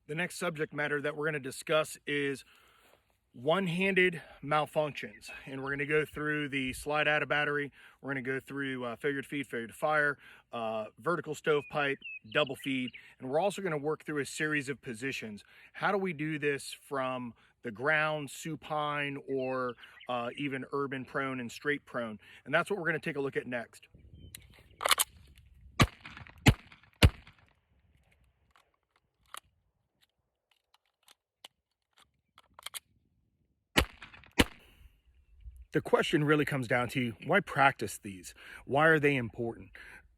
The next subject matter that we're going to discuss is one-handed malfunctions, and we're going to go through the slide out of battery. We're going to go through failure to feed, failure to fire, vertical stovepipe, double feed, and we're also going to work through a series of positions. How do we do this from the ground, supine, or even urban prone and straight prone? And that's what we're going to take a look at next. The question really comes down to, why practice these? Why are they important?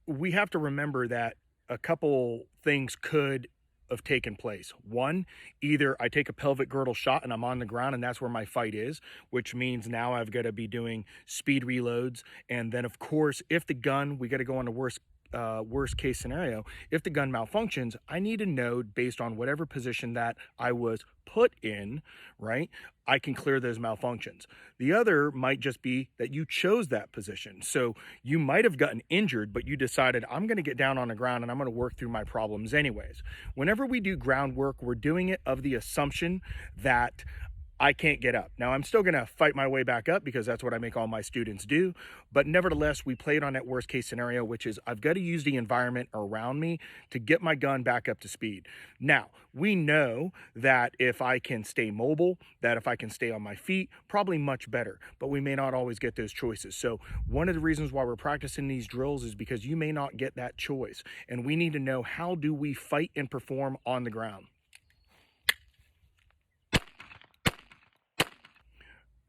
We have to remember that a couple things could have taken place. One, either I take a pelvic girdle shot and I'm on the ground and that's where my fight is, which means now I've got to be doing speed reloads. And then of course, if the gun, we got to go on the worst case scenario. If the gun malfunctions, I need to know, based on whatever position that I was put in, right, I can clear those malfunctions. The other might just be that you chose that position. So you might have gotten injured, but you decided, I'm going to get down on the ground and I'm going to work through my problems anyways. Whenever we do groundwork, we're doing it of the assumption that I can't get up. Now, I'm still going to fight my way back up because that's what I make all my students do. But nevertheless, we played on that worst case scenario, which is I've got to use the environment around me to get my gun back up to speed. Now, we know that if I can stay mobile, that if I can stay on my feet, probably much better. But we may not always get those choices. So one of the reasons why we're practicing these drills is because you may not get that choice. And we need to know, how do we fight and perform on the ground?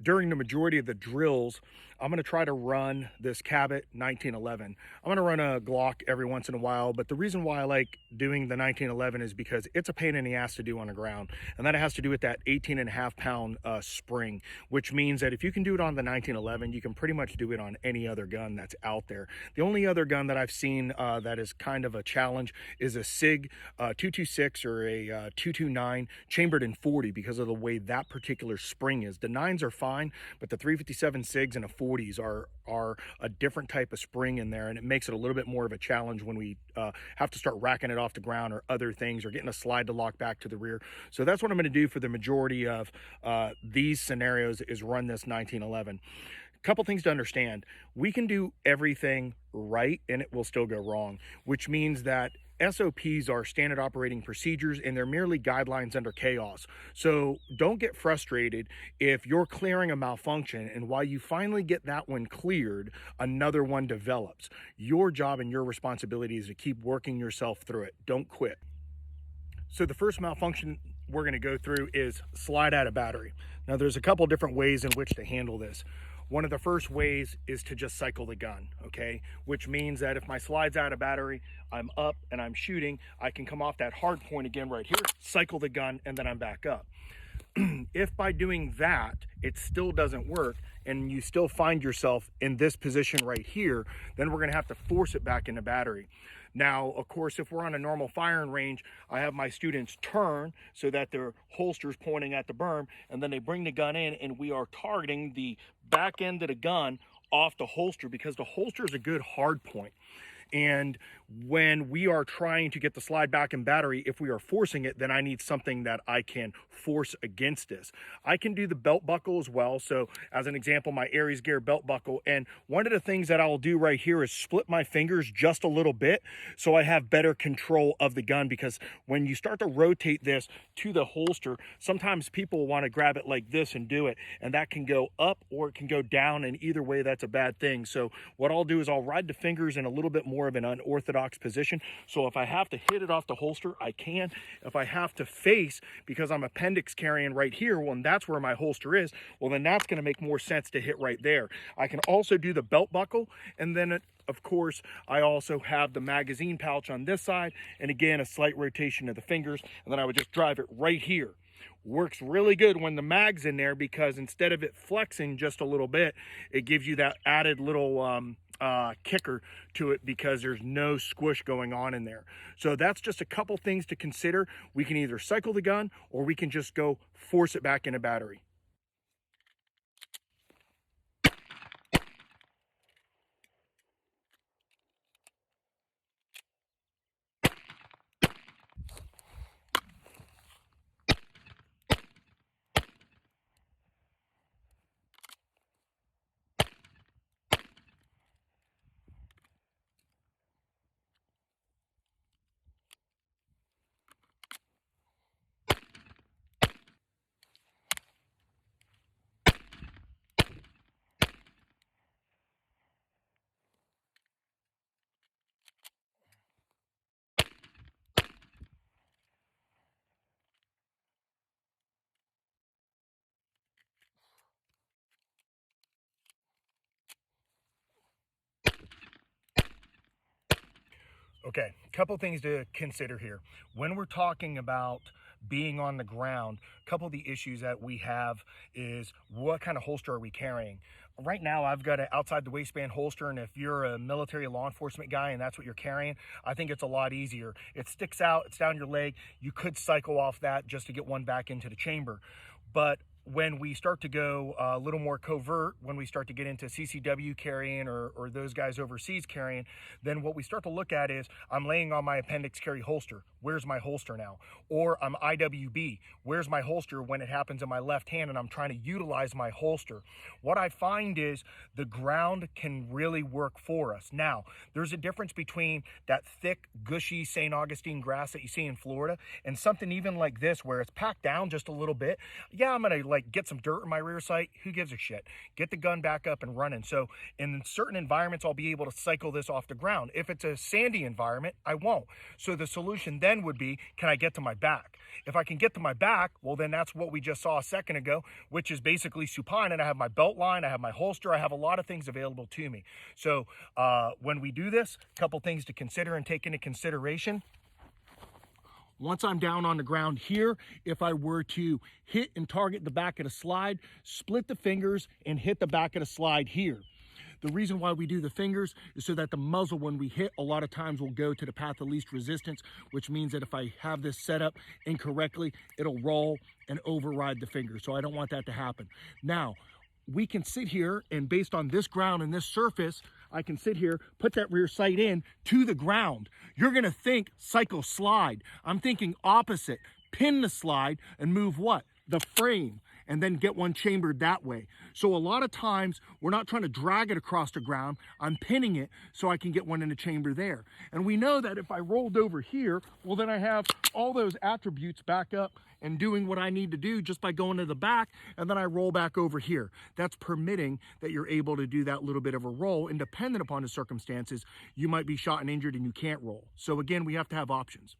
During the majority of the drills, I'm going to try to run this Cabot 1911. I'm going to run a Glock every once in a while, but the reason why I like doing the 1911 is because it's a pain in the ass to do on the ground. And that has to do with that 18.5-pound spring, which means that if you can do it on the 1911, you can pretty much do it on any other gun that's out there. The only other gun that I've seen that is kind of a challenge is a SIG 226 or a 229 chambered in 40, because of the way that particular spring is. The 9s are fine, but the 357 SIGs and a 40s are a different type of spring in there, and it makes it a little bit more of a challenge when we have to start racking it off the ground or other things, or getting a slide to lock back to the rear. So that's what I'm going to do for the majority of these scenarios, is run this 1911. Couple things to understand: we can do everything right and it will still go wrong, which means that SOPs are standard operating procedures, and they're merely guidelines under chaos. So don't get frustrated if you're clearing a malfunction and while you finally get that one cleared, another one develops. Your job and your responsibility is to keep working yourself through it. Don't quit. So the first malfunction we're going to go through is slide out of battery. Now, there's a couple different ways in which to handle this. One of the first ways is to just cycle the gun, okay? Which means that if my slide's out of battery, I'm up and I'm shooting, I can come off that hard point again right here, cycle the gun, and then I'm back up. If by doing that, it still doesn't work and you still find yourself in this position right here, then we're gonna have to force it back into battery. Now, of course, if we're on a normal firing range, I have my students turn so that their holster's pointing at the berm, and then they bring the gun in and we are targeting the back end of the gun off the holster, because the holster is a good hard point. And when we are trying to get the slide back in battery, if we are forcing it, then I need something that I can force against this. I can do the belt buckle as well. So as an example, my Aries Gear belt buckle. And one of the things that I'll do right here is split my fingers just a little bit so I have better control of the gun, because when you start to rotate this to the holster, sometimes people want to grab it like this and do it, and that can go up or it can go down, and either way that's a bad thing. So what I'll do is I'll ride the fingers in a little bit more of an unorthodox position. So if I have to hit it off the holster, I can. If I have to face, because I'm appendix carrying right here, well, and that's where my holster is, well, then that's going to make more sense to hit right there. I can also do the belt buckle, and then of course, I also have the magazine pouch on this side, and again, a slight rotation of the fingers, and then I would just drive it right here. Works really good when the mag's in there, because instead of it flexing just a little bit, it gives you that added little kicker to it, because there's no squish going on in there. So that's just a couple things to consider. We can either cycle the gun or we can just go force it back into battery. Okay, a couple things to consider here. When we're talking about being on the ground, a couple of the issues that we have is what kind of holster are we carrying? Right now, I've got an outside the waistband holster, and if you're a military law enforcement guy and that's what you're carrying, I think it's a lot easier. It sticks out, it's down your leg. You could cycle off that just to get one back into the chamber. But when we start to go a little more covert, when we start to get into CCW carrying or those guys overseas carrying, then what we start to look at is I'm laying on my appendix carry holster. Where's my holster now? Or I'm IWB. Where's my holster when it happens in my left hand and I'm trying to utilize my holster? What I find is the ground can really work for us. Now, there's a difference between that thick, gushy St. Augustine grass that you see in Florida and something even like this where it's packed down just a little bit. Yeah, I'm gonna like get some dirt in my rear sight. Who gives a shit? Get the gun back up and running. So in certain environments, I'll be able to cycle this off the ground. If it's a sandy environment, I won't. So the solution then would be, can I get to my back? If I can get to my back, well, then that's what we just saw a second ago, which is basically supine, and I have my belt line, I have my holster, I have a lot of things available to me. So when we do this, a couple things to consider and take into consideration. Once I'm down on the ground here, if I were to hit and target the back of the slide, split the fingers and hit the back of the slide here. The reason why we do the fingers is so that the muzzle, when we hit, a lot of times will go to the path of least resistance, which means that if I have this set up incorrectly, it'll roll and override the finger. So I don't want that to happen. Now, we can sit here and based on this ground and this surface, I can sit here, put that rear sight in to the ground. You're gonna think cycle slide. I'm thinking opposite. Pin the slide and move what? The frame, and then get one chambered that way. So a lot of times we're not trying to drag it across the ground. I'm pinning it so I can get one in the chamber there. And we know that if I rolled over here, well, then I have all those attributes back up and doing what I need to do just by going to the back, and then I roll back over here. That's permitting that you're able to do that little bit of a roll, and dependent upon the circumstances, you might be shot and injured and you can't roll. So again, we have to have options.